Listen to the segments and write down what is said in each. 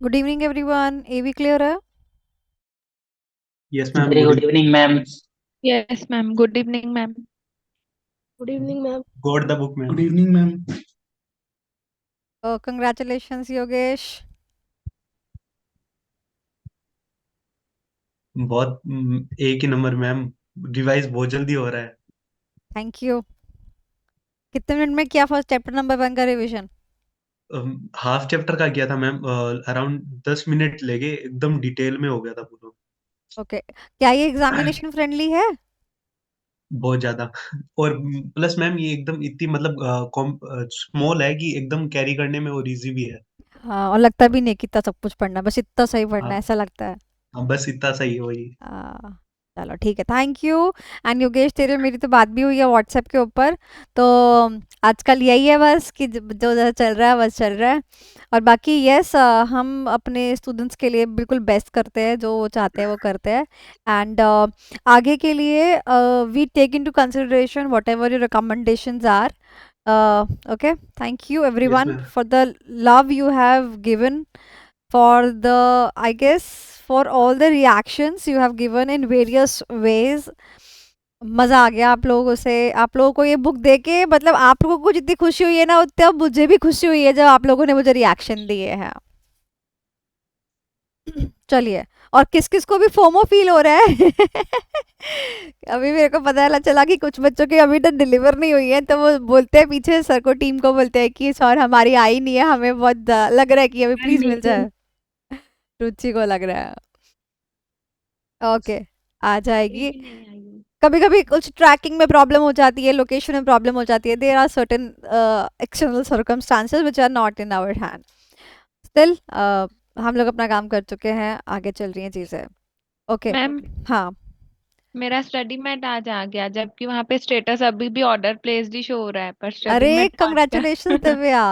Good evening everyone. AV clear है? Yes ma'am, very good good evening ma'am. Yes, ma'am. Good evening, ma'am. Good evening ma'am. Got the book ma'am. Good evening ma'am. Congratulations Yogesh. बहुत एक ही number ma'am. Revise बहुत जल्दी हो रहा है। Thank you. कितने minute में किया फर्स्ट चैप्टर नंबर 1 का रिवीजन? हाफ चैप्टर का किया था मैम, अराउंड 10 मिनट लगे, एकदम डिटेल में हो गया था पूरा। ओके, क्या ये एग्जामिनेशन फ्रेंडली है? बहुत ज्यादा। और प्लस मैम ये एकदम इतनी मतलब स्मॉल है कि एकदम कैरी करने में और इजी भी है। हाँ, और लगता भी नहीं कि इतना सब कुछ पढ़ना है, बस इतना सही पढ़ना है, हाँ ऐसा लगता है। हाँ, बस इतना सही है वही। आ, चलो ठीक है, थैंक यू। एंड योगेश, तेरे और मेरी तो बात भी हुई है व्हाट्सएप के ऊपर। तो आजकल यही है बस कि जो जैसा चल रहा है बस चल रहा है। और बाकी यस, हम अपने स्टूडेंट्स के लिए बिल्कुल बेस्ट करते हैं, जो वो चाहते हैं वो करते हैं। एंड आगे के लिए we take into consideration whatever your recommendations are. Okay, thank you yes everyone ma'am. For the love you have given, for the, I guess, for all the reactions you have given in various ways. मज़ा आ गया आप लोगों से, आप लोगों को ये book देके, मतलब आप लोगों को जितनी खुशी हुई है ना उतना मुझे भी खुशी हुई है जब आप लोगों ने मुझे रिएक्शन दिए हैं। चलिए, और किस किस को भी फोमो फील हो रहा है? अभी मेरे को पता चला कि कुछ बच्चों की अभी तक डिलीवर नहीं हुई है, तो वो बोलते हैं पीछे सर को, टीम को बोलते हैं कि सर हमारी आई नहीं है, हमें बहुत लग रहा है कि अभी प्लीज मिल जाए। रुचि को लग रहा है। ओके, आ जाएगी। कभी कभी कुछ ट्रैकिंग में प्रॉब्लम हो जाती है, लोकेशन में प्रॉब्लम हो जाती है, there are certain external circumstances which are not in our hand. Still हम लोग अपना काम कर चुके हैं, आगे चल रही हैं चीज़ें। ओके। मैम, हाँ, मेरा स्टडी मैट आज आ गया, जबकि वहाँ पे स्टेटस अभी भी ऑर्डर प्लेस्ड ही शो हो रहा है, पर स्टडी अरे मैट पहुँच गया। कंग्रेचुलेशंस दिव्या,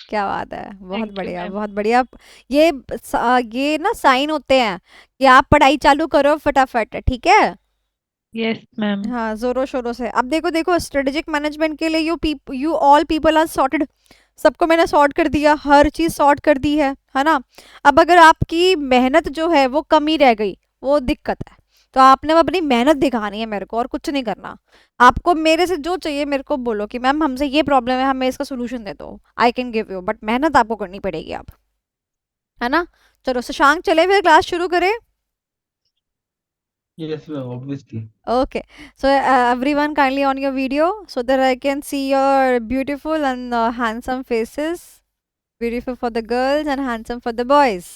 क्या बात है, बहुत थैंक यू बढ़िया मैम। बहुत बढ़िया। ये ये ना साइन होते हैं कि आप पढ़ाई चालू करो फटाफट, ठीक है? Yes ma'am. हाँ, जोरों शोरों से। अब देखो देखो, स्ट्रेटेजिक मैनेजमेंट के लिए you all people are sorted. सबको मैंने सॉर्ट कर दिया, हर चीज सॉर्ट कर दी है ना? अब अगर आपकी मेहनत जो है वो कमी रह गई, वो दिक्कत है। तो आपने अब अपनी मेहनत दिखानी है मेरे को, और कुछ नहीं करना। आपको मेरे से जो चाहिए मेरे को बोलो कि मैम हमसे ये प्रॉब्लम है, हमें इसका सोल्यूशन दे दो, I can give you, but मेहनत आपको करनी पड़ेगी अब, है ना? चलो शशांक, चले फिर क्लास शुरू करें। Yes ma'am, obviously. Okay, so everyone kindly on your video so that I can see your beautiful and handsome faces. Beautiful for the girls and handsome for the boys.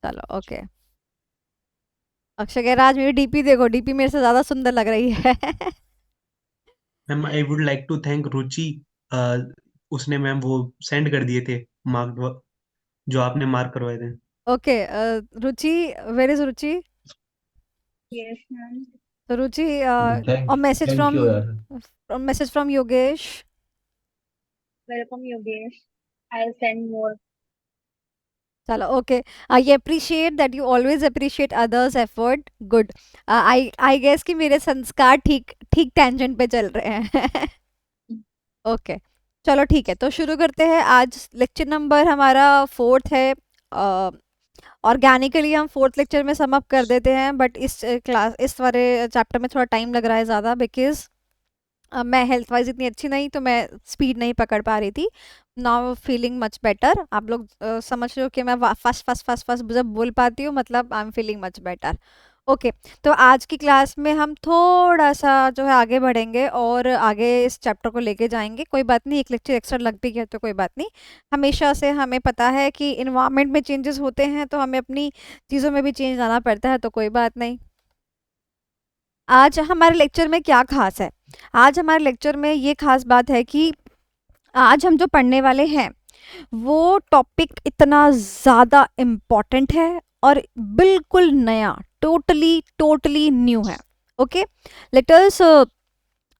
चलो ओके। अक्षय कह रहा आज मेरी DP देखो, DP मेरे से ज्यादा सुंदर लग रही है। Ma'am I would like to thank Ruchi. उसने मैम वो सेंड कर दिए थे मार्क, जो आपने मार्क करवाए थे। Okay, Ruchi, where is Ruchi? Yes ma'am. तो रुचि, थैंक और मैसेज थैंक फ्रॉम, यू यार। Message from Yogesh. Welcome Yogesh. I will send more. चलो okay, I appreciate that you always appreciate others effort, good. I I guess कि मेरे संस्कार ठीक ठीक टेंजेंट पे चल रहे हैं। ओके, चलो ठीक है, तो शुरू करते हैं। आज लेक्चर नंबर हमारा 4th है। ऑर्गेनिकली हम 4th लेक्चर में सम अप कर देते हैं, बट इस वाले चैप्टर में थोड़ा टाइम लग रहा है ज़्यादा, बिकॉज मैं हेल्थ वाइज इतनी अच्छी नहीं, तो मैं स्पीड नहीं पकड़ पा रही थी। Now feeling much better. आप लोग समझ रहे हो कि मैं फर्स्ट फर्स्ट फर्स्ट फर्स्ट जब बोल पाती हूँ मतलब I am feeling much better. Okay, तो आज की क्लास में हम थोड़ा सा जो है आगे बढ़ेंगे और आगे इस चैप्टर को लेके जाएंगे। कोई बात नहीं, एक लेक्चर एक्स्ट्रा लग भी गया तो कोई बात नहीं। हमेशा से हमें पता है कि इन्वायरमेंट में चेंजेस होते हैं, तो हमें अपनी चीज़ों में भी चेंज लाना पड़ता है, तो कोई बात नहीं। आज हमारे लेक्चर में क्या खास है? आज हमारे लेक्चर में ये खास बात है कि आज हम जो पढ़ने वाले हैं वो टॉपिक इतना ज़्यादा इम्पॉर्टेंट है और बिल्कुल नया, टोटली टोटली न्यू है। Okay, let us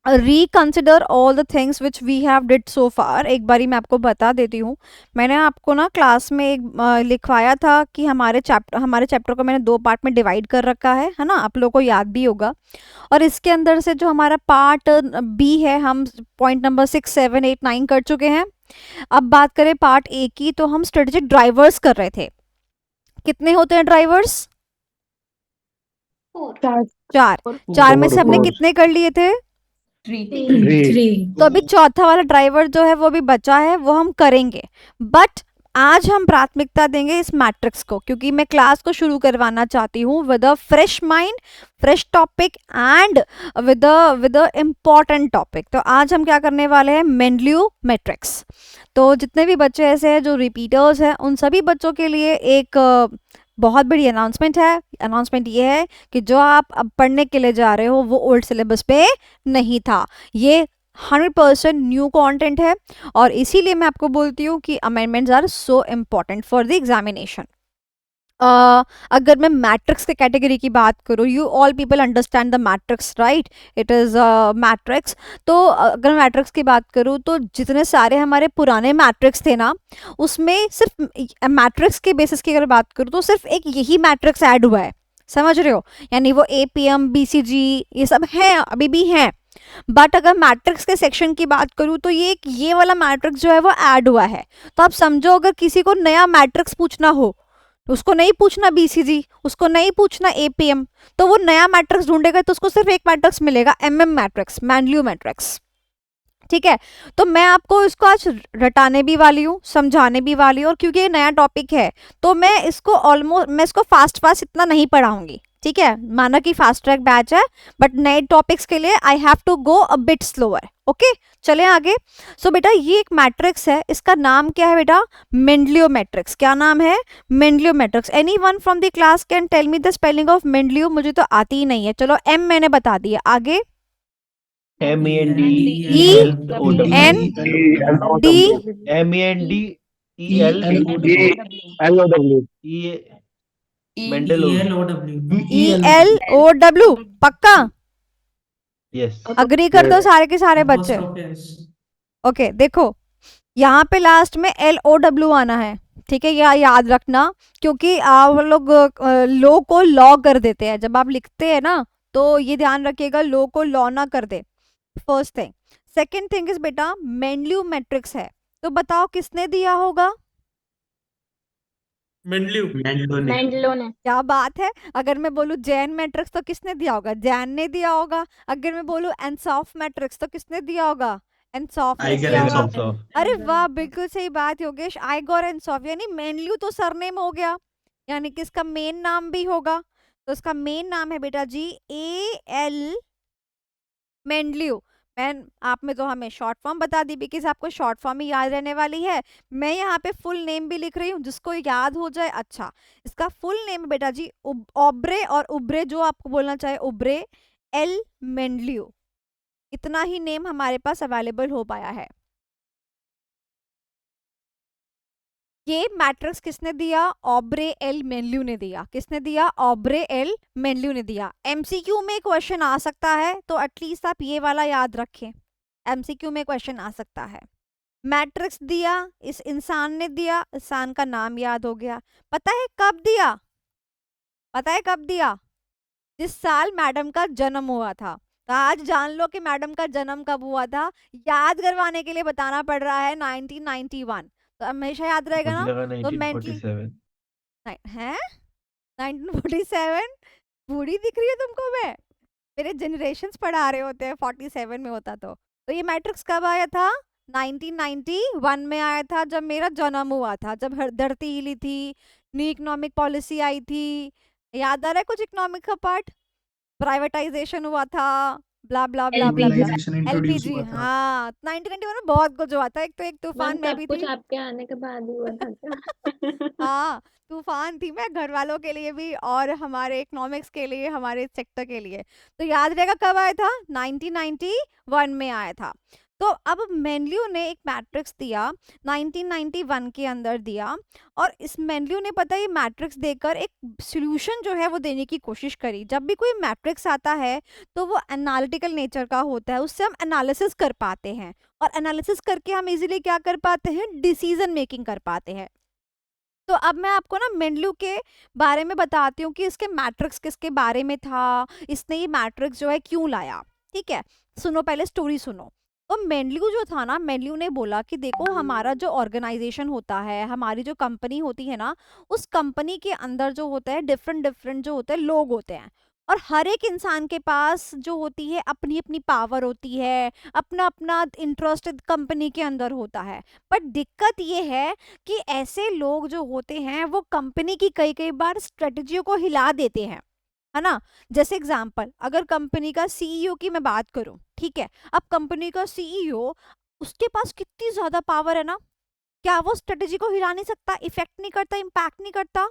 reconsider all the things which we have did so far. एक बारी मैं आपको बता देती हूँ, मैंने आपको ना क्लास में एक लिखवाया था कि हमारे चैप्टर को मैंने 2 पार्ट में डिवाइड कर रखा है ना? आप लोगों को याद भी होगा। और इसके अंदर से जो हमारा पार्ट बी है, हम पॉइंट नंबर 6, 7, 8, 9 कर चुके हैं। अब बात करें पार्ट ए की, तो हम स्ट्रेटेजिक ड्राइवर्स कर रहे थे। कितने होते हैं ड्राइवर्स? 4 चार। चार में से हमने Four. कितने कर लिए थे? 3 तो अभी चौथा वाला ड्राइवर जो है वो भी बचा है, वो हम करेंगे। बट आज हम प्राथमिकता देंगे इस मैट्रिक्स को, क्योंकि मैं क्लास को शुरू करवाना चाहती हूँ with a fresh mind, fresh topic and with a important topic. तो आज हम क्या करने वाले हैं? Mendeleev matrix. तो जितने भी बच्चे ऐसे हैं जो रिपीटर्स हैं, उन सभी बच्चों के लिए एक बहुत बड़ी अनाउंसमेंट है। अनाउंसमेंट ये है कि जो आप अब पढ़ने के लिए जा रहे हो वो ओल्ड सिलेबस पे नहीं था, ये 100% न्यू कंटेंट है। और इसीलिए मैं आपको बोलती हूँ कि amendments are so important for the examination. अगर मैं मैट्रिक्स के कैटेगरी की बात करूँ, you all people understand the matrix, right? It is matrix. तो अगर मैट्रिक्स की बात करूँ तो जितने सारे हमारे पुराने मैट्रिक्स थे ना, उसमें सिर्फ मैट्रिक्स के बेसिस की अगर बात करूँ तो सिर्फ एक यही मैट्रिक्स ऐड हुआ है, समझ रहे हो? यानी वो APM BCG ये सब हैं, अभी भी हैं। बट अगर मैट्रिक्स के सेक्शन की बात करूँ तो ये वाला मैट्रिक्स जो है वो ऐड हुआ है। तो आप समझो, अगर किसी को नया मैट्रिक्स पूछना हो तो उसको नहीं पूछना BCG, उसको नहीं पूछना APM, तो वो नया मैट्रिक्स ढूंढेगा तो उसको सिर्फ एक मैट्रिक्स मिलेगा, MM मैट्रिक्स, मेंडलीव मैट्रिक्स। ठीक है, तो मैं आपको इसको आज रटाने भी वाली हूँ, समझाने भी वाली हूँ, और क्योंकि ये नया टॉपिक है तो मैं इसको फास्ट इतना नहीं पढ़ाऊंगी। ठीक है, माना कि फास्ट ट्रैक बैच है, बट नए टॉपिक्स के लिए I have to go a bit slower. Okay, चले आगे। सो बेटा ये एक मैट्रिक्स है, इसका नाम क्या है बेटा? Mendeleev matrix. क्या नाम है? Mendeleev matrix. Any one from the class can tell me the spelling of Mendeleev? मुझे तो आती ही नहीं है। चलो M मैंने बता दिया, आगे ELOW। पक्का Yes. अग्री कर दो सारे के सारे बच्चे? ओके, देखो यहाँ पे लास्ट में LOW आना है। ठीक है, यह याद रखना, क्योंकि आप लोग लो को लॉ कर देते हैं जब आप लिखते हैं ना, तो ये ध्यान रखिएगा, लो को लॉ ना कर दे। First thing. Second thing is बेटा मेंडलीव मैट्रिक्स है, तो बताओ किसने दिया होगा? मेंडलीव ने। मेंडलो ने क्या बात है। अगर मैं बोलूँ जैन मैट्रिक्स तो किसने दिया होगा? जैन ने दिया होगा। अगर मैं बोलूँ एंसॉफ मैट्रिक्स तो किसने दिया होगा? एंसॉफ ने आइगर दिया Hence होगा। of. अरे वाह, बिल्कुल सही बात योगेश, आइगोर एंसॉफ। यानी मेनल्यू तो सरनेम हो गया, यानी कि इसका मेन नाम भी होगा। तो इसका मेन नाम है बेटा जी AL मेंडलीव। मैं आप में तो हमें शॉर्ट फॉर्म बता दी, बिकॉज आपको शॉर्ट फॉर्म ही याद रहने वाली है। मैं यहाँ पे फुल नेम भी लिख रही हूँ, जिसको याद हो जाए। अच्छा, इसका फुल नेम बेटा जी ऑब्रे, और उब्रे जो आपको बोलना चाहे उब्रे एल मेंडलीव। इतना ही नेम हमारे पास अवेलेबल हो पाया है। ये मैट्रिक्स किसने दिया? ऑब्रे एल मेंडलीव ने दिया। किसने दिया? ऑब्रे एल मेंडलीव ने दिया। MCQ में क्वेश्चन आ सकता है, तो एटलीस्ट आप ये वाला याद रखें, MCQ में क्वेश्चन आ सकता है। मैट्रिक्स दिया, इस इंसान ने दिया, इंसान का नाम याद हो गया। पता है कब दिया? पता है कब दिया? जिस साल मैडम का जन्म हुआ था। तो आज जान लो कि मैडम का जन्म कब हुआ था। याद करवाने के लिए बताना पड़ रहा है 1991, तो हमेशा याद रहेगा ना। मुझे लगा तो मेंटली 1947. है 1947। बूढ़ी दिख रही है तुमको मैं? मेरे जनरेशन्स पढ़ा रहे होते हैं, 47 में होता तो ये मैट्रिक्स कब आया था? 1991 में आया था, जब मेरा जन्म हुआ था, जब धरती हिली थी, न्यू इकोनॉमिक पॉलिसी आई थी। याद आ रहा है कुछ इकोनॉमिक का पार्ट? प्राइवेटाइजेशन हुआ था, ब्ला ब्ला ब्ला ब्ला ब्ला। LPG, हाँ 1991 में बहुत कुछ हुआ था। एक तूफान में भी कुछ थी। आपके आने के बाद ही हुआ था क्या? हाँ, तूफान थी मैं, घर वालों के लिए भी और हमारे इकोनॉमिक्स के लिए, हमारे सेक्टर के लिए। तो याद रहेगा कब आया था? 1991 में आया था। तो अब मेंडलीव ने एक मैट्रिक्स दिया, 1991 के अंदर दिया, और इस मेंडलीव ने पता है ये मैट्रिक्स देकर एक सॉल्यूशन जो है वो देने की कोशिश करी। जब भी कोई मैट्रिक्स आता है तो वो एनालिटिकल नेचर का होता है, उससे हम एनालिसिस कर पाते हैं, और एनालिसिस करके हम इजीली क्या कर पाते हैं? डिसीजन मेकिंग कर पाते हैं। तो अब मैं आपको ना मेंडलीव के बारे में बताती हूँ कि इसके मैट्रिक्स किसके बारे में था, इसने ये मैट्रिक्स जो है क्यों लाया। ठीक है, सुनो, पहले स्टोरी सुनो। तो मेन्यू जो था ना, मेन्यू ने बोला कि देखो हमारा जो ऑर्गेनाइजेशन होता है, हमारी जो कंपनी होती है ना, उस कंपनी के अंदर जो होता है डिफरेंट डिफरेंट जो होते हैं लोग होते हैं, और हर एक इंसान के पास जो होती है अपनी अपनी पावर होती है, अपना अपना इंटरेस्ट कंपनी के अंदर होता है। बट दिक्कत ये है कि ऐसे लोग जो होते हैं वो कंपनी की कई कई बार स्ट्रेटजियों को हिला देते हैं, है ना। जैसे एग्जाम्पल, अगर कंपनी का सीईओ की मैं बात करूं, ठीक है, अब कंपनी का सीईओ, उसके पास कितनी ज्यादा पावर है ना, क्या वो स्ट्रेटजी को हिला नहीं सकता, इफेक्ट नहीं करता, इम्पैक्ट नहीं करता,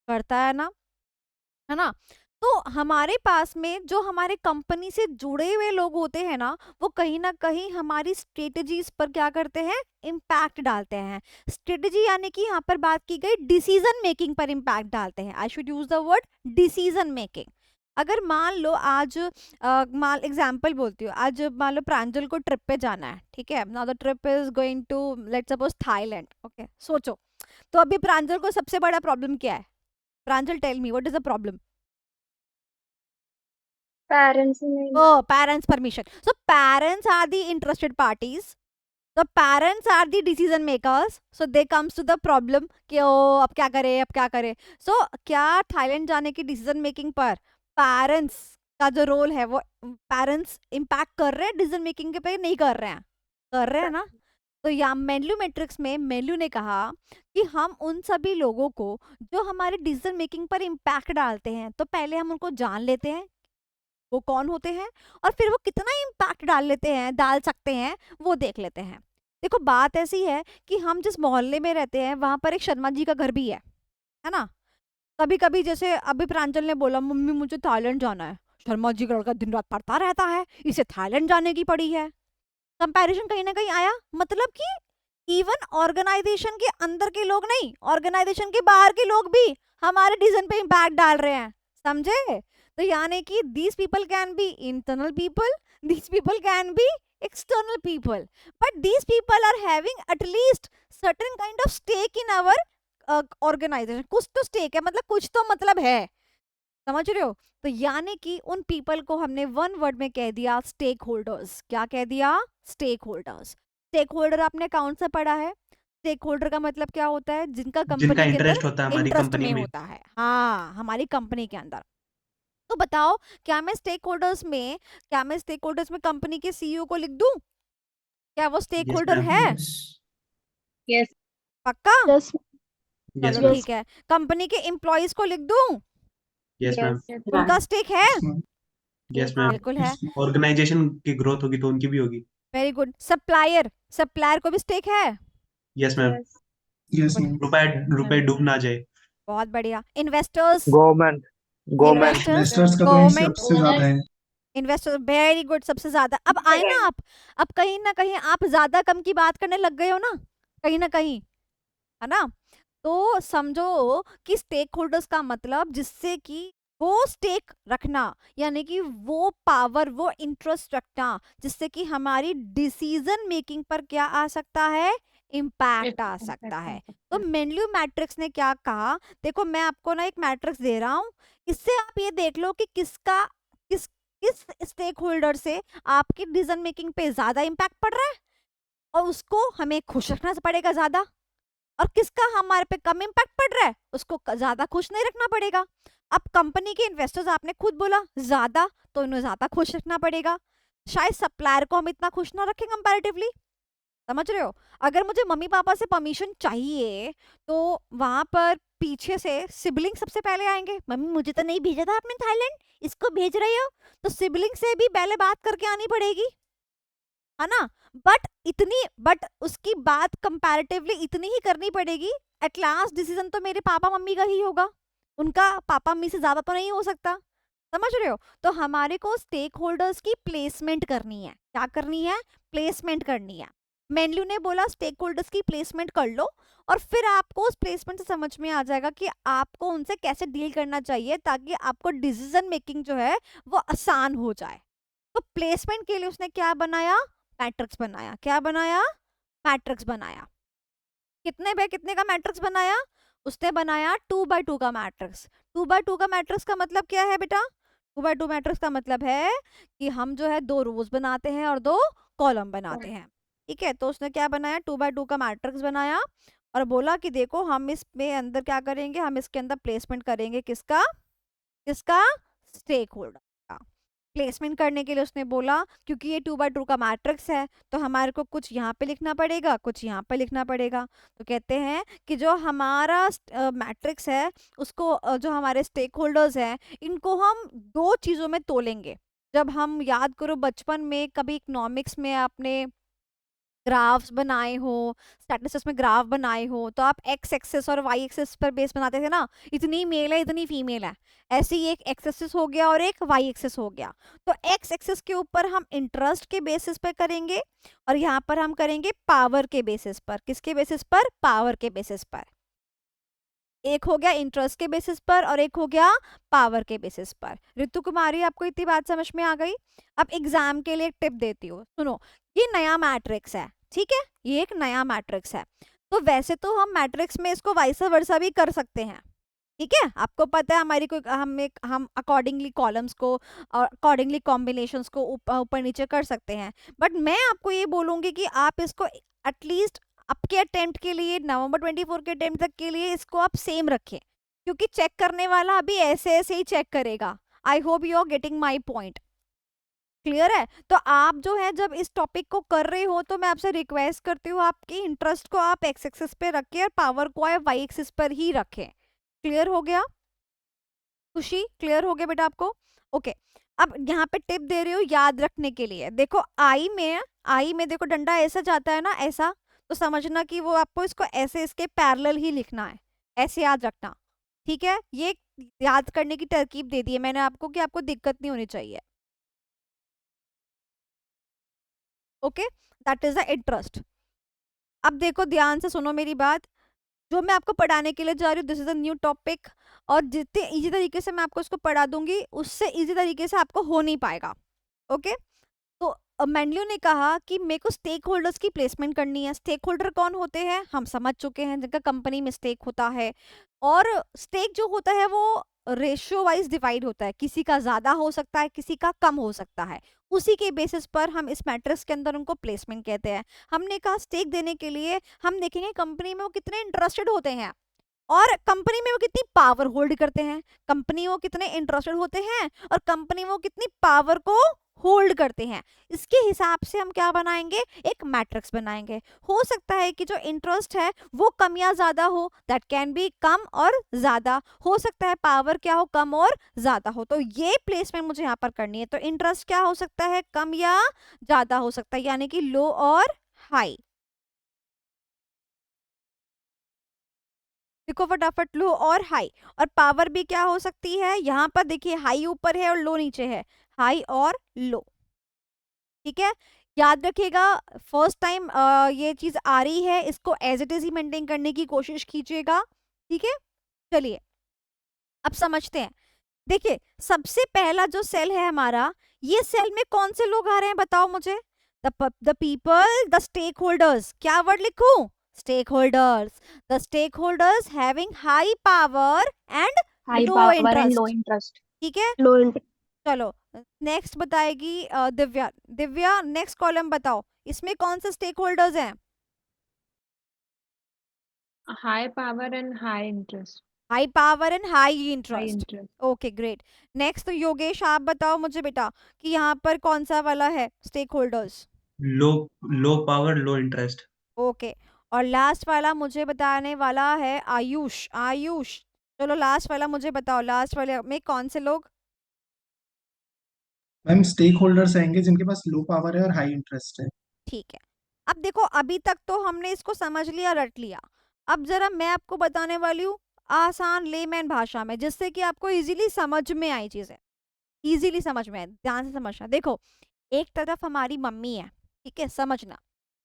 करता है ना। तो हमारे पास में जो हमारे कंपनी से जुड़े हुए लोग होते हैं ना, वो कहीं ना कहीं हमारी स्ट्रेटजीज पर क्या करते हैं, इम्पैक्ट डालते हैं। स्ट्रेटजी यानी कि यहाँ पर बात की गई डिसीजन मेकिंग पर इम्पैक्ट डालते हैं। I should use the word decision making. अगर मान लो आज मान एग्जाम्पल बोलती हूँ, आज मान लो प्रांजल को ट्रिप पे जाना है, ठीक है, now the trip is going to let's suppose Thailand, okay, सोचो। तो अभी प्रांजल को सबसे बड़ा प्रॉब्लम क्या है? Pranjal tell me what is the problem? Parents नहीं Oh, parents' permission. So parents are the interested parties. The parents are the decision makers. So they comes to the problem कि ओ अब क्या करें, अब क्या करें. So क्या थाईलैंड जाने की डिसीजन मेकिंग पर पेरेंट्स का जो रोल है वो पेरेंट्स इम्पैक्ट कर रहे हैं डिसीजन मेकिंग के पे, नहीं कर रहे हैं? कर रहे हैं ना। तो यहाँ मेन्यू मैट्रिक्स में मेन्यू ने कहा कि हम उन सभी लोगों को जो हमारे डिसीजन मेकिंग पर इम्पैक्ट डालते हैं, तो पहले हम उनको जान लेते हैं वो कौन होते हैं, और फिर वो कितना इम्पैक्ट डाल सकते हैं वो देख लेते हैं। देखो बात ऐसी है कि हम जिस मोहल्ले में रहते हैं वहां पर एक शर्मा जी का घर भी है ना। कभी कभी जैसे अभी प्रांजल ने बोला मम्मी मुझे थाईलैंड जाना है, शर्मा जी का लड़का दिन रात पढ़ता रहता है, इसे थाईलैंड जाने की पड़ी है। कंपैरिजन कहीं ना कहीं आया, मतलब कि इवन ऑर्गेनाइजेशन के अंदर के लोग नहीं, ऑर्गेनाइजेशन के बाहर के लोग भी हमारे डिसीजन पे इम्पैक्ट डाल रहे हैं, समझे। तो यानी कि these people can be internal people, these people can be external people, but these people are having at least certain kind of stake in our organization. कुछ तो stake है, मतलब कुछ तो मतलब है, समझ रहे हो। तो यानी कि उन पीपल को हमने वन वर्ड में कह दिया स्टेक होल्डर्स। क्या कह दिया? Stake holders. स्टेक होल्डर आपने कौन सा पढ़ा है? स्टेक होल्डर का मतलब क्या होता है? जिनका जिनका कंपनी के इंटरेस्ट अंदर होता है हमारी इंटरेस्ट कंपनी में में। होता है, हाँ, हमारी कंपनी के अंदर। तो बताओ क्या मैं स्टेक होल्डर्स में कंपनी के सीईओ को लिख दूं? क्या वो स्टेक Yes, होल्डर ma'am. है? Yes. पक्का? Yes. Yes, चलो ma'am. ठीक है। कंपनी के एम्प्लॉयज को लिख दूं? Yes, ma'am. Yes. उनका स्टेक है? Yes, ma'am. बिल्कुल है। ऑर्गेनाइजेशन की ग्रोथ होगी तो उनकी भी होगी। Very good. सप्लायर को भी स्टेक है? Yes, ma'am. Yes. रुपए डूब ना जाए। बहुत बढ़िया। इन्वेस्टर्स? गवर्नमेंट इन्वेस्टर्स का तो यहीं सबसे ज्यादा है। इन्वेस्टर, वेरी गुड, सबसे ज्यादा। अब आए ना आप, अब कहीं ना कहीं आप ज्यादा कम की बात करने लग गए हो ना, कहीं ना कहीं, है ना। तो समझो कि स्टेक होल्डर्स का मतलब जिससे कि वो स्टेक रखना, यानी कि वो पावर, वो इंटरेस्ट रखना, जिससे कि हमारी डिसीजन मेकिंग पर क्या आ सकता है? इम्पैक्ट आ सकता है। तो मेन्यू मैट्रिक्स ने क्या कहा? देखो मैं आपको ना एक मैट्रिक्स दे रहा हूं, इससे आप ये देख लो कि किस किस स्टेक होल्डर से आपकी डिसीजन मेकिंग पे ज्यादा इम्पैक्ट पड़ रहा है, और उसको हमें खुश रखना पड़ेगा ज्यादा, और किसका हमारे पे कम इम्पैक्ट पड़ रहा है उसको ज्यादा खुश नहीं रखना पड़ेगा। अब कंपनी के इन्वेस्टर्स आपने खुद बोला ज्यादा, तो इन्हें ज्यादा खुश रखना पड़ेगा। शायद सप्लायर को हम इतना खुश ना रखें कंपैरेटिवली, समझ रहे हो। अगर मुझे मम्मी पापा से परमिशन चाहिए तो वहां पर पीछे से सिबलिंग सबसे पहले आएंगे, मम्मी मुझे तो नहीं भेजा था आपने थाईलैंड, इसको भेज रही हो, तो सिबलिंग से भी पहले बात करके आनी पड़ेगी, है ना। बट उसकी बात कंपैरेटिवली इतनी ही करनी पड़ेगी, एट लास्ट डिसीजन तो मेरे पापा मम्मी का ही होगा, उनका पापा मम्मी से ज्यादा तो नहीं हो सकता, समझ रहे हो। तो हमारे को स्टेक होल्डर्स की प्लेसमेंट करनी है। क्या करनी है? प्लेसमेंट करनी है। मेन्यू ने बोला स्टेक होल्डर्स की प्लेसमेंट कर लो, और फिर आपको उस प्लेसमेंट से समझ में आ जाएगा कि आपको उनसे कैसे डील करना चाहिए, ताकि आपको डिसीजन मेकिंग जो है वो आसान हो जाए। तो प्लेसमेंट के लिए उसने क्या बनाया? मैट्रिक्स बनाया। क्या बनाया? मैट्रिक्स बनाया। कितने बाय कितने का मैट्रिक्स बनाया? उसने बनाया 2 by 2 का मैट्रिक्स। 2 by 2 का मैट्रिक्स का मतलब क्या है बेटा? 2x2 मैट्रिक्स का मतलब है कि हम जो है 2 रोज बनाते हैं और 2 कॉलम बनाते हैं। ठीक है, तो उसने क्या बनाया, 2x2 का मैट्रिक्स बनाया और बोला कि देखो हम इसमें अंदर क्या करेंगे, हम इसके अंदर प्लेसमेंट करेंगे किसका, किसका, स्टेक होल्डर का। प्लेसमेंट करने के लिए उसने बोला क्योंकि ये 2x2 का मैट्रिक्स है तो हमारे को कुछ यहाँ पे लिखना पड़ेगा, कुछ यहाँ पे लिखना पड़ेगा। तो कहते हैं कि जो हमारा मैट्रिक्स है उसको जो हमारे स्टेक होल्डर्स हैं इनको हम 2 चीज़ों में तोलेंगे। जब हम याद करो बचपन में कभी इकोनॉमिक्स में आपने ग्राफ्स बनाए हो, स्टैटिस्टिक्स में ग्राफ बनाए हो, तो आप एक्स एक्सिस और वाई एक्सिस पर बेस बनाते थे ना, इतनी मेल है इतनी फीमेल है, ऐसे ही एक एक्स एक्सिस हो गया और एक वाई एक्सिस हो गया। तो एक्स एक्सिस के ऊपर हम इंटरेस्ट के बेसिस पर करेंगे और यहाँ पर हम करेंगे पावर के बेसिस पर। किसके बेसिस पर, पावर के बेसिस पर। एक हो गया इंटरेस्ट के बेसिस पर और एक हो गया पावर के बेसिस पर। ऋतु कुमारी, आपको इतनी बात समझ में आ गई? अब एग्जाम के लिए एक टिप देती हूँ, सुनो। ये नया मैट्रिक्स है, ठीक है, ये एक नया मैट्रिक्स है। तो वैसे तो हम मैट्रिक्स में इसको वाइस वर्सा भी कर सकते हैं, ठीक है, आपको पता है हमारी कोई हम अकॉर्डिंगली कॉलम्स को और अकॉर्डिंगली कॉम्बिनेशंस को ऊपर नीचे कर सकते हैं। बट मैं आपको ये बोलूँगी कि आप इसको एटलीस्ट आपके अटेम्प्ट के लिए, नवंबर 24 के अटेम्प्ट तक के लिए इसको आप सेम रखें, क्योंकि चेक करने वाला अभी ऐसे ऐसे ही चेक करेगा। I hope you are getting my point. Clear है? तो आप जो है जब इस टॉपिक को कर रहे हो तो मैं आपसे रिक्वेस्ट करती हूँ आपकी इंटरेस्ट को आप एक्स एक्सिस पे रखें और पावर को आप वाई एक्सिस पर ही रखें। क्लियर हो गया? खुशी, क्लियर हो गया बेटा आपको? ओके, अब यहाँ पे टिप दे रही हूँ याद रखने के लिए। देखो आई में देखो डंडा ऐसा जाता है ना, ऐसा, तो समझना कि वो आपको इसको ऐसे इसके पैरेलल ही लिखना है, ऐसे याद रखना। ठीक है, ये याद करने की तरकीब दे दी है मैंने आपको कि आपको दिक्कत नहीं होनी चाहिए। Okay, that is the interest. अब देखो ध्यान से सुनो मेरी बात, जो मैं आपको पढ़ाने के लिए जा रही हूँ this is a new topic, और जितने इजी तरीके से मैं आपको इसको पढ़ा दूंगी उससे इजी तरीके से आपको हो नहीं पाएगा। ओके, तो मेन्यू ने कहा कि मेरे को स्टेक होल्डर्स की प्लेसमेंट करनी है। स्टेक होल्डर कौन होते हैं हम समझ चुके हैं, जिनका कंपनी में स्टेक होता है। और स्टेक जो होता है वो रेशियो वाइज डिवाइड होता है, किसी का ज्यादा हो सकता है किसी का कम हो सकता है, उसी के बेसिस पर हम इस मैट्रिक्स के अंदर उनको प्लेसमेंट कहते हैं। हमने कहा स्टेक देने के लिए हम देखेंगे कंपनी में वो कितने इंटरेस्टेड होते हैं और कंपनी में वो कितनी पावर होल्ड करते हैं, कंपनी वो कितने इंटरेस्टेड होते हैं और कंपनी वो कितनी पावर को होल्ड करते हैं। इसके हिसाब से हम क्या बनाएंगे, एक मैट्रिक्स बनाएंगे। हो सकता है कि जो इंटरेस्ट है वो कम या ज्यादा हो, दैट कैन बी कम और ज्यादा। हो सकता है पावर क्या हो, कम और ज्यादा हो। तो ये प्लेसमेंट मुझे यहाँ पर करनी है। तो इंटरेस्ट क्या हो सकता है, कम या ज्यादा हो सकता है, यानी कि लो और हाई। देखो फटाफट, लो और हाई। और पावर भी क्या हो सकती है, यहाँ पर देखिए हाई ऊपर है और लो नीचे है, हाई और लो। ठीक है, याद रखिएगा फर्स्ट टाइम ये चीज आ रही है, इसको एज इट इज ही मेंटेन करने की कोशिश कीजिएगा। ठीक है, चलिए अब समझते हैं। देखिए सबसे पहला जो सेल है हमारा, ये सेल में कौन से लोग आ रहे हैं बताओ मुझे, the people, the stakeholders. क्या वर्ड लिखूं, stakeholders. The stakeholders having high power and high low power and low interest. Interest. ठीक है, लो इंटरेस्ट। चलो नेक्स्ट बताएगी दिव्या। दिव्या नेक्स्ट कॉलम बताओ, इसमें कौन से स्टेक होल्डर्स हैं? High power and high interest. High power and high High interest. interest. Okay great. Next Yogesh आप बताओ मुझे बेटा कि यहाँ पर कौन सा वाला है stakeholders? Low low power low interest. Okay, और लास्ट वाला मुझे बताने वाला है आयुष। आयुष चलो लास्ट वाला मुझे बताओ, लास्ट वाले में कौन से लोग? मैम स्टेक होल्डर्स आएंगे जिनके पास लो पावर है और हाई इंटरेस्ट है। ठीक है, अब देखो अभी तक तो हमने इसको समझ लिया, रट लिया। अब जरा मैं आपको बताने वाली हूँ आसान लेमैन भाषा में, जिससे कि आपको इजीली समझ में आई चीजें, इजीली समझ में आए। ध्यान से समझना। देखो एक तरफ हमारी मम्मी है, ठीक है, समझना,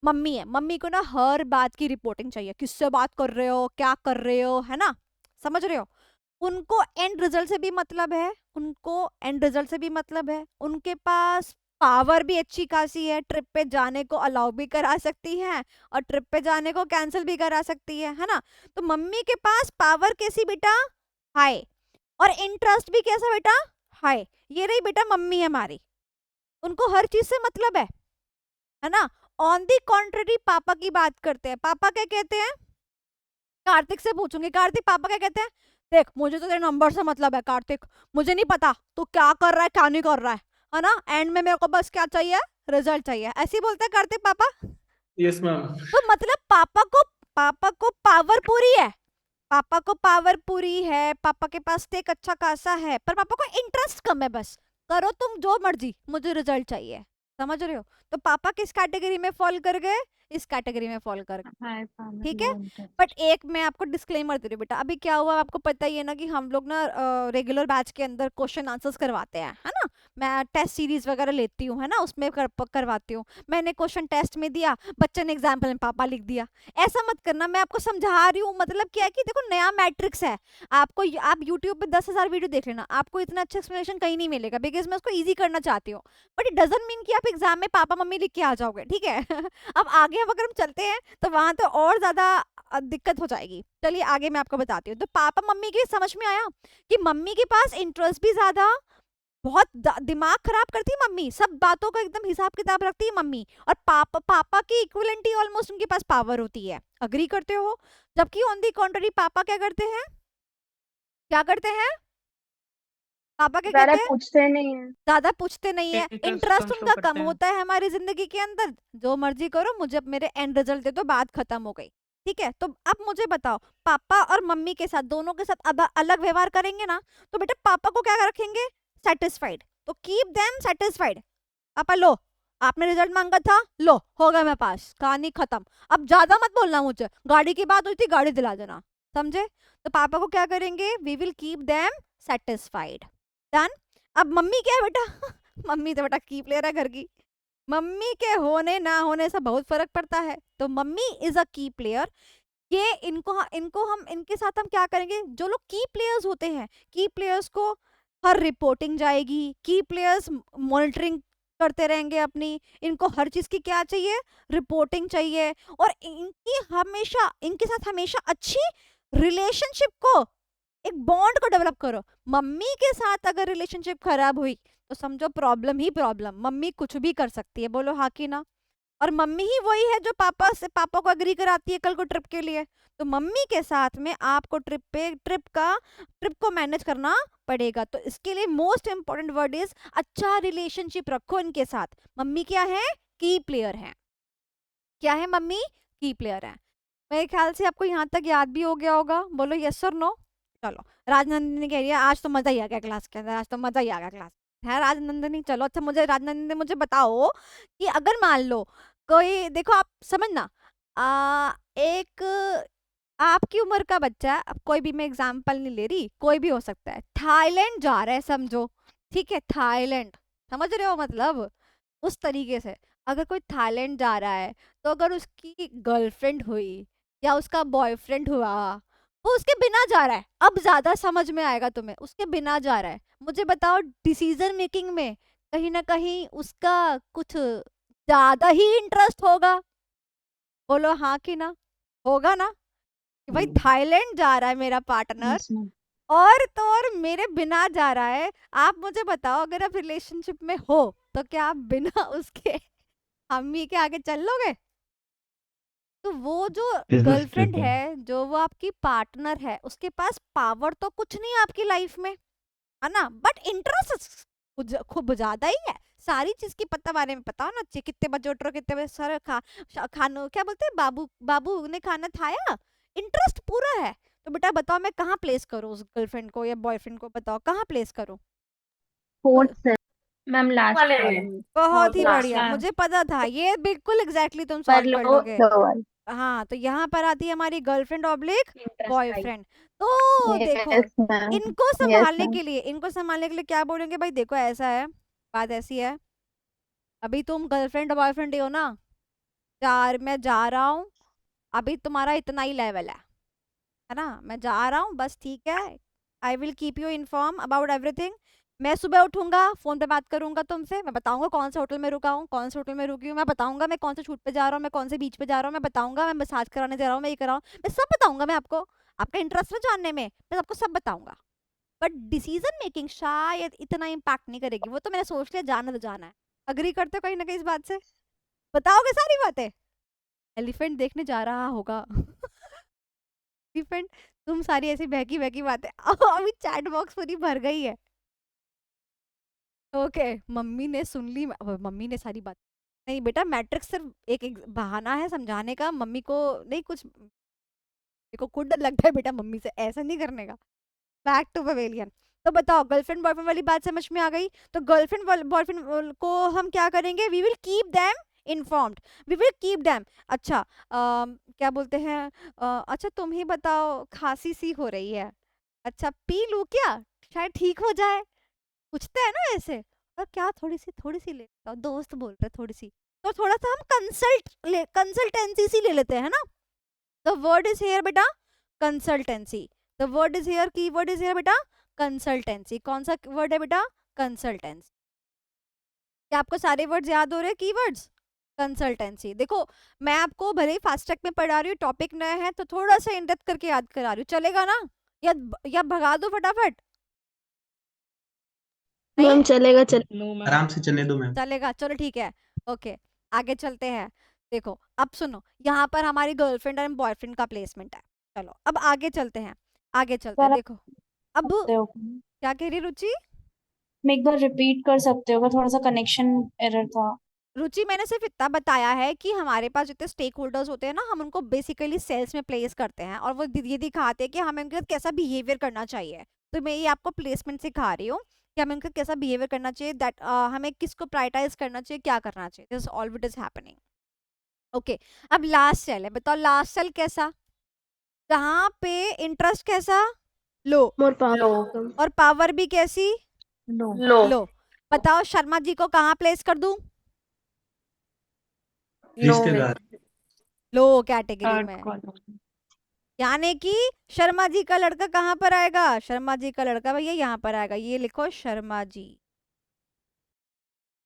मम्मी है, मम्मी को ना हर बात की रिपोर्टिंग चाहिए, किससे बात कर रहे हो, क्या कर रहे हो, है ना, समझ रहे हो। उनको एंड रिजल्ट से भी मतलब है, उनको एंड रिजल्ट से भी मतलब है। उनके पास पावर भी अच्छी खासी है, ट्रिप पे जाने को अलाउ भी करा सकती है और ट्रिप पे जाने को कैंसिल भी करा सकती है ना। तो मम्मी के पास पावर कैसी बेटा, हाई, और इंटरेस्ट भी कैसा बेटा, हाई। ये रही बेटा मम्मी हमारी, उनको हर चीज से मतलब है ना। ऑन दी कॉन्ट्ररी पापा की बात करते हैं, पापा क्या कहते हैं, कार्तिक से पूछूंगी, कार्तिक पापा क्या कहते हैं, देख मुझे तो तेरे नंबर से मतलब है कार्तिक, मुझे नहीं पता तू क्या कर रहा है क्या नहीं कर रहा है ना, एंड में मेरे को बस क्या चाहिए, रिजल्ट चाहिए, ऐसे ही बोलते हैं कार्तिक पापा। Yes ma'am. तो मतलब पापा को पावर पूरी है, पापा को पावर पूरी है, पापा के पास टेक अच्छा खासा है, पर पापा को इंटरेस्ट कम है, बस करो तुम जो मर्जी, मुझे रिजल्ट चाहिए। समझ रहे हो? तो पापा किस कैटेगरी में फॉल कर गए, इस कैटेगरी में फॉल कर गए। हाई पावर ठीक है, लो इंटरेस्ट। बट एक मैं आपको डिस्क्लेमर दे रही हूँ बेटा, अभी क्या हुआ आपको पता ही है ना कि हम लोग ना रेगुलर बैच के अंदर क्वेश्चन आंसर्स करवाते हैं, है ना, मैं टेस्ट सीरीज वगैरह लेती हूँ, है ना, उसमें करवाती हूँ। मैंने क्वेश्चन टेस्ट में दिया, बच्चे ने एग्जाम्पल में पापा लिख दिया, ऐसा मत करना, मैं आपको समझा रही हूँ। मतलब क्या है कि देखो नया मैट्रिक्स है, आपको आप यूट्यूब पे 10,000 वीडियो देख लेना, आपको इतना अच्छा एक्सप्लेनेशन कहीं नहीं मिलेगा, बिकॉज मैं उसको ईजी करना चाहती हूँ, बट इट डजंट मीन कि आप एग्जाम में पापा मम्मी लिख के आ जाओगे, ठीक है। अब आगे अब अगर हम चलते हैं तो वहां तो और ज्यादा दिक्कत हो जाएगी। चलिए आगे मैं आपको बताती हूँ। तो पापा मम्मी के समझ में आया कि मम्मी के पास इंटरेस्ट भी ज्यादा, बहुत दिमाग खराब करती है मम्मी, सब बातों का एकदम हिसाब किताब रखती है मम्मी, और पापा की इक्विवेलेंट ही ऑलमोस्ट उनके पास पावर होती है। अग्री करते हो? जबकि ऑन दी कॉन्ट्ररी पापा क्या करते हैं, क्या करते हैं, पापा क्या ज़्यादा कहते हैं, पूछते नहीं है। ज्यादा पूछते नहीं है, Interest इंटरेस्ट कम show उनका करते कम हैं। होता है हमारी जिंदगी के अंदर, जो मर्जी करो मुझे मेरे एंड रिजल्ट दे दो, बात खत्म हो गई। ठीक है, तो अब मुझे बताओ, पापा और मम्मी के साथ दोनों के साथ अब अलग व्यवहार करेंगे ना, तो बेटा पापा को क्या रखेंगे, सेटिस्फाइड, तो कीप देम सेटिस्फाइड। पापा लो, आपने रिजल्ट मांगा था, लो हो गया मैं पास, कहानी खत्म, अब ज्यादा मत बोलना मुझे, गाड़ी की बात हुई थी गाड़ी दिला देना, समझे? तो पापा को क्या करेंगे, we will keep them satisfied. Done. अब मम्मी क्या है बेटा, मम्मी तो बेटा की प्लेयर है घर की, मम्मी के होने ना होने से बहुत फर्क पड़ता है, तो मम्मी इज अ की प्लेयर। ये इनको हम इनके साथ हम क्या करेंगे, जो लोग की प्लेयर्स होते हैं, की प्लेयर्स को हर रिपोर्टिंग जाएगी, की प्लेयर्स मॉनिटरिंग करते रहेंगे अपनी, इनको हर चीज की क्या चाहिए, रिपोर्टिंग चाहिए, और इनके साथ हमेशा अच्छी रिलेशनशिप को, एक बॉन्ड को डेवलप करो। मम्मी के साथ अगर रिलेशनशिप खराब हुई तो समझो प्रॉब्लम ही प्रॉब्लम, मम्मी कुछ भी कर सकती है, बोलो हाँ कि ना। और मम्मी ही वही है जो पापा को एग्री कराती है कल को ट्रिप के लिए, तो मम्मी के साथ में आपको ट्रिप को मैनेज करना पड़ेगा। तो इसके लिए मोस्ट इंपॉर्टेंट वर्ड इज अच्छा रिलेशनशिप रखो इनके साथ। मम्मी क्या है, की प्लेयर है। क्या है मम्मी, की प्लेयर है। मेरे ख्याल से आपको यहाँ तक याद भी हो गया होगा, बोलो यस और नो। चलो, राजनंदिनी कह रही है आज तो मजा ही आ गया क्लास के अंदर, आज तो मजा ही आ गया क्लास है राजनंदिनी। चलो अच्छा, मुझे राजनंदिनी मुझे बताओ कि अगर मान लो कोई, देखो आप समझना, एक आपकी उम्र का बच्चा, अब कोई भी मैं एग्जाम्पल नहीं ले रही, कोई भी हो सकता है, थाईलैंड जा रहा है समझो, ठीक है, थाईलैंड, समझ रहे हो मतलब, उस तरीके से अगर कोई थाईलैंड जा रहा है, तो अगर उसकी गर्लफ्रेंड हुई या उसका बॉयफ्रेंड हुआ, वो उसके बिना जा रहा है, अब ज्यादा समझ में आएगा तुम्हें, उसके बिना जा रहा है, मुझे बताओ डिसीजन मेकिंग में कहीं ना कहीं उसका कुछ ज्यादा ही इंटरेस्ट होगा, बोलो हाँ कि ना, होगा ना, कि भाई थाईलैंड जा रहा है मेरा पार्टनर, Yes, ma'am. और तो और मेरे बिना जा रहा है। आप मुझे बताओ अगर आप रिलेशनशिप में हो तो क्या आप बिना उसके मम्मी के आगे चल लोगे? तो वो जो Business गर्लफ्रेंड trip है। है, जो वो आपकी पार्टनर है, उसके पास पावर तो कुछ नहीं है आपकी लाइफ में, है ना, बट इंटरेस्ट खूब ज्यादा ही है। सारी चीज की पता बारे में पता होना चाहिए, कितने बजे उठ रहे हो, कितने बजे सर खाना क्या बोलते हैं, बाबू ने खाना खाया, इंटरेस्ट पूरा है। तो बेटा बताओ मैं कहाँ प्लेस करूँ उस गर्लफ्रेंड को या बॉयफ्रेंड को, बताओ कहाँ प्लेस करूँ? फोर्थ से मैम लास्ट वाले वाले में में। बहुत ही last बढ़िया, last। मुझे पता था ये बिल्कुल एग्जैक्टली तुम कर सॉल्व कर लो लोगे। दो बार हाँ, तो यहाँ पर आती है हमारी गर्लफ्रेंड ऑब्लिक इंटरेस्ट बॉयफ्रेंड। तो देखो यस मैम इनको यस संभालने मैम के लिए, इनको संभालने के लिए क्या बोलेंगे, भाई देखो ऐसा है, बात ऐसी है, अभी तुम गर्लफ्रेंड बॉयफ्रेंड ही हो ना, मैं जा रहा हूँ, अभी तुम्हारा इतना ही लेवल है ना, मैं जा रहा हूँ बस, ठीक है, I will keep you inform about everything. मैं सुबह उठूंगा, फोन पे बात करूंगा तुमसे, मैं बताऊंगा कौन से होटल में रुका हूँ, कौन से होटल में रुकी हूँ, मैं बताऊंगा मैं कौन से शूट पे जा रहा हूँ, मैं कौन से बीच पे जा रहा हूँ, मैं बताऊंगा मैं मसाज कराने जा रहा हूँ, मैं ये कर रहा हूँ, मैं सब बताऊंगा, मैं आपको, आपका इंटरेस्ट है जानने में, मैं आपको सब बताऊंगा। बट डिसीजन मेकिंग शायद इतना इम्पैक्ट नहीं करेगी। वो तो मैंने सोच लिया, जाना तो जाना है। अग्री करते हो कहीं ना कहीं इस बात से? बताओगे सारी बातें? एलिफेंट देखने जा रहा होगा एलिफेंट, तुम सारी ऐसी बहकी बहकी बातें अभी चैट बॉक्स पूरी भर गई है। ओके, मम्मी ने सुन ली, मम्मी ने सारी बात। नहीं बेटा, मैट्रिक्स सिर्फ एक बहाना है समझाने का, मम्मी को नहीं कुछ। मेरे को खुद डर लगता है बेटा मम्मी से, ऐसा नहीं करने का। Back to pavilion. तो बताओ, गर्लफ्रेंड बॉयफ्रेंड वाली बात समझ में आ गई? तो गर्लफ्रेंड बॉयफ्रेंड को हम क्या करेंगे? We will keep them informed, we will keep them. अच्छा क्या बोलते हैं, अच्छा तुम ही बताओ, खांसी सी हो रही है, अच्छा पी लूं क्या, शायद ठीक हो जाए, पूछते हैं ना ऐसे। और क्या थोड़ी सी ले लेता हूं, दोस्त बोल रहे थोड़ी सी, तो थोड़ा सा हम कंसल्टेंसी सी ले लेते हैं ना। द वर्ड इज हियर बेटा consultancy, the word is here, की वर्ड इज हियर बेटा कंसल्टेंसी। कौन सा वर्ड है बेटा? कंसल्टेंसी। क्या आपको सारे वर्ड्स याद हो रहे हैं? Keywords consultancy. देखो मैं आपको भले ही फास्ट ट्रैक में पढ़ा रही हूँ, टॉपिक नया है तो थोड़ा सा इन डेप्थ करके याद करा रही हूँ, चलेगा ना? या भगा दो फटाफट? नहीं मैम चलेगा चल नो मैम। आराम से चलने दो मैम। चलेगा, चलो ठीक है। ओके आगे चलते हैं। देखो अब सुनो, यहाँ पर हमारी गर्लफ्रेंड और बॉयफ्रेंड का प्लेसमेंट है। चलो अब आगे चलते हैं, आगे चलते हैं। सर, देखो अब सकते हो क्या कह रही रुचि? मैं एक बार रिपीट कर सकते हो? थोड़ा सा कनेक्शन एरर था। रुचि मैंने सिर्फ इतना बताया है कि हमारे पास जितने स्टेक होल्डर्स होते हैं ना, हम उनको बेसिकली सेल्स में प्लेस करते हैं और वो ये दिखाते हैं कि हमें उनके साथ कैसा बिहेवियर करना चाहिए। तो मैं ये आपको प्लेसमेंट सिखा रही हूँ कि हमें उनका कैसा बिहेवियर करना चाहिए, दैट हमें किसको प्रायोरिटाइज करना चाहिए, क्या करना चाहिए। This all what is happening. Okay अब लास्ट सेल है, बताओ लास्ट सेल कैसा, जहाँ पे इंटरेस्ट कैसा? लो, मोर पावर और पावर भी कैसी? लो लो। बताओ शर्मा जी को कहाँ प्लेस कर दूं? रिश्तेदार। लो कैटेगरी थर्ड में। कॉलम। यानी कि शर्मा जी का लड़का कहाँ पर आएगा? शर्मा जी का लड़का भैया यहाँ पर आएगा, ये लिखो शर्मा जी।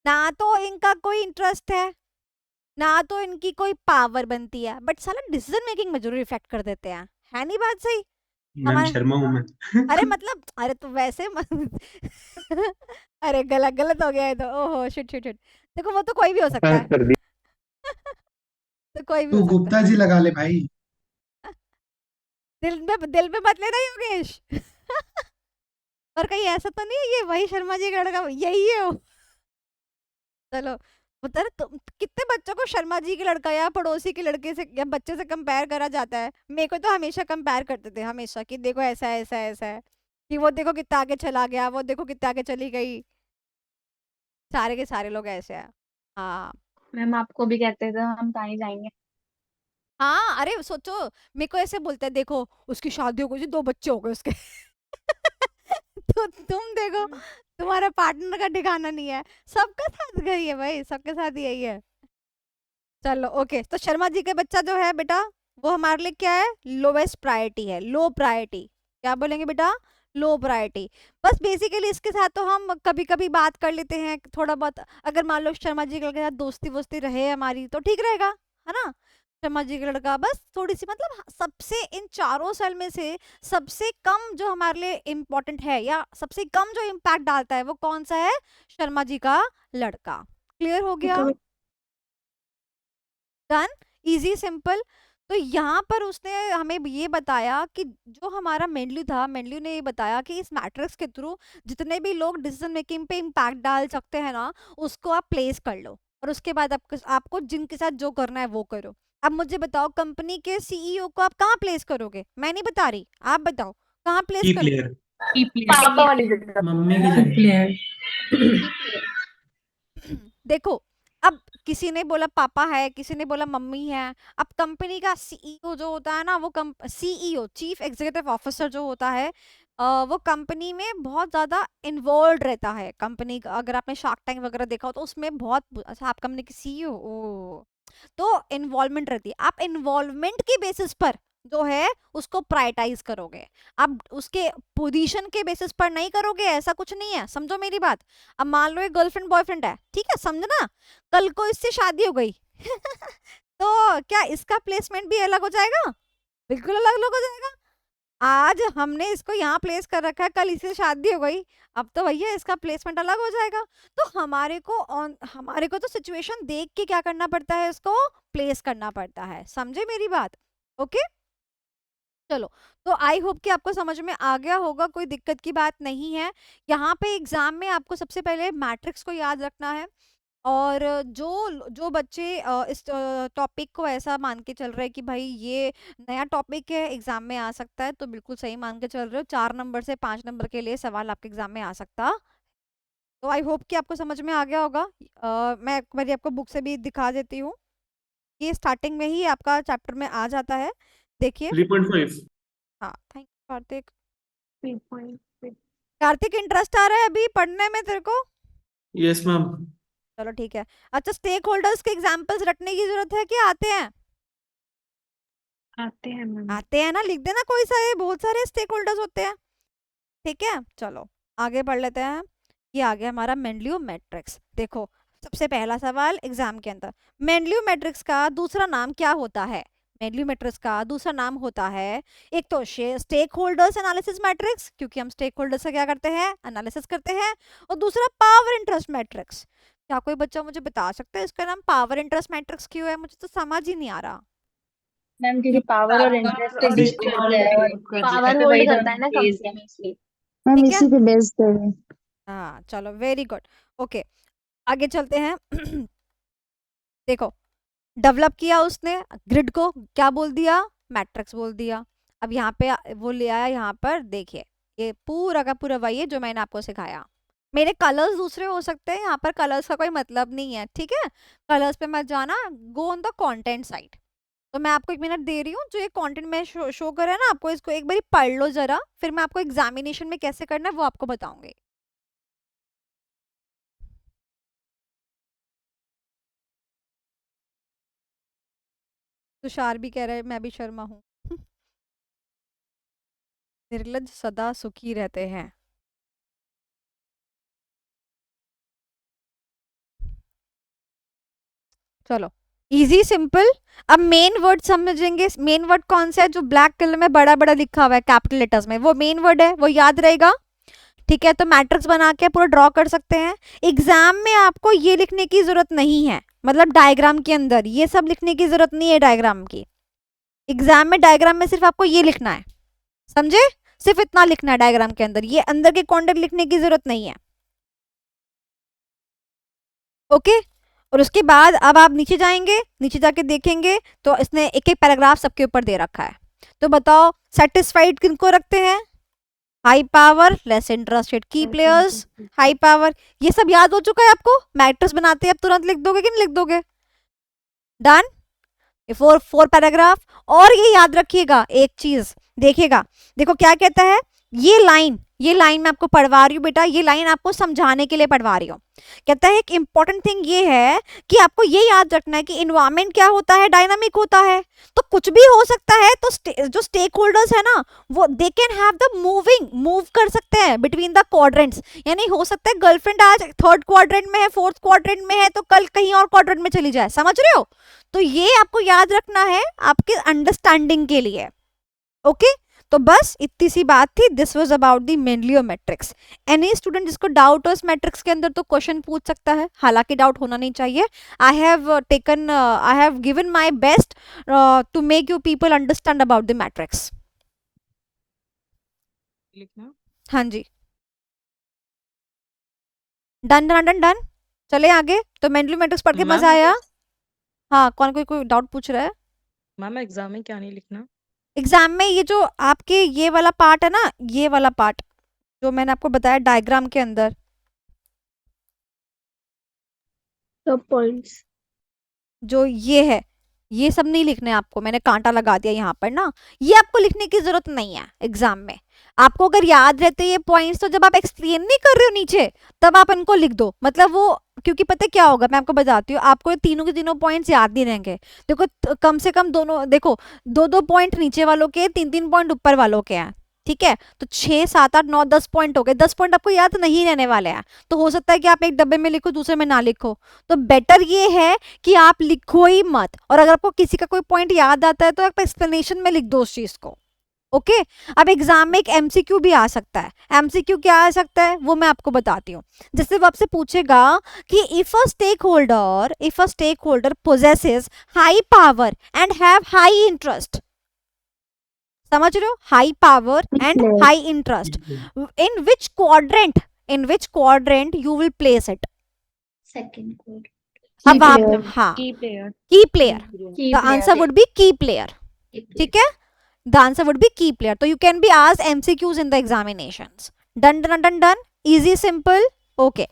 ना तो इनका कोई इंटरेस्ट है तो इनकी कोई पावर बनती है, बट साला डिसीजन मेकिंग में जरूर इफेक्ट कर देते हैं, है नहीं बात सही? मैम हमारे शर्मा हूँ मैं। अरे मतलब, अरे तो वैसे अरे गलत गलत हो गया है तो, ओहो शिट शिट शिट। देखो वो तो कोई भी हो सकता है कर दी। तो कोई भी तू हो सकता गुप्ता जी लगा ले भाई। है। दिल में मत लेना योगेश और कहीं ऐसा तो नहीं है ये वही शर्मा जी का लड़का यही है वो? चलो बता रहे, तुम कितने बच्चों को शर्मा जी के लड़का या पड़ोसी के लड़के से या बच्चे से कंपेयर करा जाता है? मेरे को तो हमेशा कंपेयर करते थे, हमेशा, कि देखो ऐसा है ऐसा है ऐसा है, कि वो देखो कितना आगे चला गया, वो देखो कितना आगे चली गई। सारे के सारे लोग ऐसे हैं। हाँ मैम आपको भी कहते थे, हम कहाँ ही जाएंगे। हाँ, अरे सोचो, मेरे को ऐसे बोलते हैं, देखो उसकी शादी हो गई, 2 बच्चे हो गए उसके तो तुम देखो तुम्हारा पार्टनर का ठिकाना नहीं है। सबका साथ गई है भाई, सबके साथ यही है। चलो ओके, तो शर्मा जी का बच्चा जो है बेटा, वो हमारे लिए क्या है? लोवेस्ट प्रायोरिटी है, लो प्रायोरिटी। क्या बोलेंगे बेटा? Low priority. बस बेसिकली इसके साथ तो हम कभी कभी बात कर लेते हैं थोड़ा बहुत, अगर मान लो शर्मा जी के साथ दोस्ती वोस्ती रहे हमारी तो ठीक रहेगा, है ना? शर्मा जी का लड़का बस थोड़ी सी, मतलब सबसे इन चारों सेल में से सबसे कम जो हमारे लिए इम्पोर्टेंट है या सबसे कम जो इम्पैक्ट डालता है वो कौन सा है? शर्मा जी का लड़का। क्लियर हो गया? Done, easy simple. तो यहाँ पर उसने हमें ये बताया कि जो हमारा मेंडलू था, मेंडलू ने ये बताया कि इस मैट्रिक्स के थ्रू जितने भी लोग डिसीजन मेकिंग पे इम्पैक्ट डाल सकते हैं ना, उसको आप प्लेस कर लो और उसके बाद आपको जिनके साथ जो करना है वो करो। अब मुझे बताओ, कंपनी के सीईओ को आप कहाँ प्लेस करोगे? मैं नहीं बता रही, आप बताओ कहाँ प्लेस की कर प्लेयर। पापा वाली जगह। मम्मी की जगह। देखो अब किसी ने बोला पापा है, किसी ने बोला मम्मी है। अब कंपनी का सीईओ जो होता है ना, वो सीईओ चीफ एग्जीक्यूटिव ऑफिसर जो होता है, वो कंपनी में बहुत ज्यादा इन्वॉल्व रहता है। कंपनी का अगर आपने शार्क टैंक वगैरह देखा हो तो उसमें बहुत, अच्छा आप कंपनी के सीईओ ओ, तो इन्वॉल्वमेंट रहती है। आप इन्वॉल्वमेंट के बेसिस पर जो है उसको प्रायोरिटाइज करोगे, आप उसके पोजीशन के बेसिस पर नहीं करोगे, ऐसा कुछ नहीं है, समझो मेरी बात। अब मान लो एक गर्लफ्रेंड बॉयफ्रेंड है, ठीक है, समझना, कल को इससे शादी हो गई तो क्या इसका प्लेसमेंट भी अलग हो जाएगा? बिल्कुल अलग अलग हो जाएगा। आज हमने इसको यहाँ प्लेस कर रखा है, कल इससे शादी हो गई, अब तो भैया इसका प्लेसमेंट अलग हो जाएगा। तो हमारे को तो सिचुएशन देख के क्या करना पड़ता है, इसको प्लेस करना पड़ता है। समझे मेरी बात? ओके चलो, तो आई होप कि आपको समझ में आ गया होगा, कोई दिक्कत की बात नहीं है। यहाँ पे एग्जाम में आपको सबसे पहले मैट्रिक्स को याद रखना है, और जो जो बच्चे इस टॉपिक को ऐसा मान के चल रहे हैं कि भाई ये नया टॉपिक है, एग्जाम में आ सकता है, तो बिल्कुल सही मान के चल रहे हो। 4 नंबर से 5 नंबर के लिए सवाल आपके एग्जाम में आ सकता। तो आई होप कि आपको समझ में आ गया होगा। मैं एक बार आपको बुक से भी दिखा देती हूँ, ये स्टार्टिंग में ही आपका चैप्टर में आ जाता है, देखिए। 3.5 हाँ thank you Kartik. 3.6 Kartik interest आ रहा है अभी पढ़ने में तेरे को? Yes ma'am. चलो ठीक है। अच्छा, स्टेक होल्डर्स के एग्जाम्पल्स रटने की जरूरत है कि आते हैं? आते हैं मैम। आते हैं ना, लिख देना कोई सारे, बहुत सारे स्टेक होल्डर्स होते हैं। ठीक है चलो आगे पढ़ लेते हैं। ये आ गया हमारा मेंडलियो मैट्रिक्स। देखो सबसे पहला सवाल एग्जाम के अंदर, मेंडलियो मैट्रिक्स का दूसरा नाम क्या होता है? मेंडलियो मैट्रिक्स का दूसरा नाम होता है, एक तो स्टेक होल्डर्स एनालिसिस मैट्रिक्स, क्योंकि हम स्टेक होल्डर्स का क्या करते हैं, एनालिसिस करते हैं, और दूसरा पावर इंटरेस्ट मैट्रिक्स। क्या कोई बच्चा मुझे बता सकता है इसका नाम पावर इंटरेस्ट मैट्रिक्स क्यों है? मुझे तो समझ ही नहीं आ रहा। मैम क्योंकि पावर और इंटरेस्ट पे डिस्कस है और पावर होल्ड करता है ना कंपनी इसलिए। मैम ठीक है इसी पे बेस्ड कर रहे हैं। हाँ चलो वेरी गुड। ओके आगे चलते हैं। देखो डेवलप किया उसने ग्रिड को, क्या बोल दिया, मैट्रिक्स बोल दिया। अब यहाँ पे वो ले आया, यहाँ पर देखिए ये पूरा का पूरा वही है जो मैंने आपको सिखाया। मेरे कलर्स दूसरे हो सकते हैं, यहाँ पर कलर्स का कोई मतलब नहीं है, ठीक है। कलर्स पे मत जाना, go on the content side. तो मैं आपको 1 मिनट दे रही हूँ, जो ये कंटेंट में शो कर रहा है ना आपको, इसको एक बार पढ़ लो जरा, फिर मैं आपको एग्जामिनेशन में कैसे करना है वो आपको बताऊंगी। तुषार भी कह रहा है मैं भी शर्मा हूँ। निर्लज सदा सुखी रहते हैं। चलो इजी सिंपल। अब मेन वर्ड समझेंगे। मेन वर्ड कौन सा है? जो ब्लैक कलर में बड़ा बड़ा लिखा हुआ है कैपिटल लेटर्स में, वो मेन वर्ड है, वो याद रहेगा। ठीक है, तो मैट्रिक्स बना के पूरा ड्रॉ कर सकते हैं। एग्जाम में आपको ये लिखने की जरूरत नहीं है, मतलब डायग्राम के अंदर ये सब लिखने की जरूरत नहीं है डायग्राम की। एग्जाम में डायग्राम में सिर्फ आपको ये लिखना है, समझे? सिर्फ इतना लिखना है डायग्राम के अंदर, ये अंदर के कॉन्टेक्ट लिखने की जरूरत नहीं है। ओके और उसके बाद अब आप नीचे जाएंगे, नीचे जाके देखेंगे तो इसने एक एक पैराग्राफ सबके ऊपर दे रखा है। तो बताओ सेटिस्फाइड किनको रखते हैं? हाई पावर, लेस इंटरेस्टेड की प्लेयर्स, हाई पावर। ये सब याद हो चुका है आपको? मैट्रिक्स बनाते हैं अब तुरंत लिख दोगे कि नहीं लिख दोगे? डन। Four paragraph. और ये याद रखिएगा एक चीज, देखिएगा देखो क्या कहता है, ये लाइन मैं आपको पढ़वा रही हूँ बेटा, ये लाइन आपको समझाने के लिए पढ़वा रही हूँ। कहता है एक इंपॉर्टेंट थिंग ये है कि आपको ये याद रखना है कि इन्वायरमेंट क्या होता है, डायनामिक होता है। तो कुछ भी हो सकता है, तो जो स्टेक होल्डर्स है ना वो they can have the move कर सकते हैं बिटवीन द क्वाड्रेंट्स। यानी हो सकता है गर्लफ्रेंड आज 3rd क्वाड्रेंट में है, 4th क्वाड्रेंट में है, तो कल कहीं और क्वाड्रेंट में चली जाए, समझ रहे हो? तो ये आपको याद रखना है आपके अंडरस्टैंडिंग के लिए। ओके तो बस इतनी सी बात थी। This was about the Mendelow matrix. Any student जिसको डाउट हो इस मैट्रिक्स के अंदर तो क्वेश्चन पूछ सकता है, हालांकि डाउट होना नहीं चाहिए। I have given my best to make you people understand about the matrix. लिखना। हाँ जी डन डन डन डन। चले आगे। तो मेंडलियो मैट्रिक्स पढ़ के मैम मजा आया? हाँ कौन कोई डाउट पूछ रहा है? मैम एग्जाम में क्या नहीं लिखना? एग्जाम में ये जो आपके ये वाला पार्ट है ना, ये वाला पार्ट जो मैंने आपको बताया डायग्राम के अंदर, सब पॉइंट्स जो ये है, ये सब नहीं लिखने आपको, मैंने कांटा लगा दिया यहाँ पर ना, ये आपको लिखने की जरूरत नहीं है एग्जाम में। आपको अगर याद रहते ये पॉइंट्स तो जब आप एक्सप्लेन नहीं कर रहे हो नीचे तब आप इनको लिख दो, मतलब वो, क्योंकि पता क्या होगा मैं आपको बताती हूँ, आपको तीनों के तीनों पॉइंट्स याद नहीं रहेंगे। देखो कम से कम दोनों, देखो 2-2 पॉइंट नीचे वालों के, 3-3 पॉइंट ऊपर वालों के हैं, ठीक है? तो 6, 7, 8, 9, 10 पॉइंट हो गए। 10 पॉइंट आपको याद नहीं रहने वाले हैं, तो हो सकता है कि आप एक डब्बे में लिखो दूसरे में ना लिखो। तो बेटर ये है कि आप लिखो ही मत, और अगर आपको किसी का कोई पॉइंट याद आता है तो आप एक्सप्लेनेशन में लिख दो उस चीज को, ओके अब एग्जाम में एक एमसीक्यू भी आ सकता है। एमसीक्यू क्या आ सकता है वो मैं आपको बताती हूँ। जैसे वो आपसे पूछेगा कि if a stakeholder possesses high power and have high interest, समझ रहे हो, high power and Yes. High interest, in which quadrant you will place it. Second code. अब आप player. हाँ key player key player, Key the answer player. Would be key player, Key player. ठीक है, the answer would be key player. तो you can be asked MCQs in the examinations. Done done done done, easy simple, okay.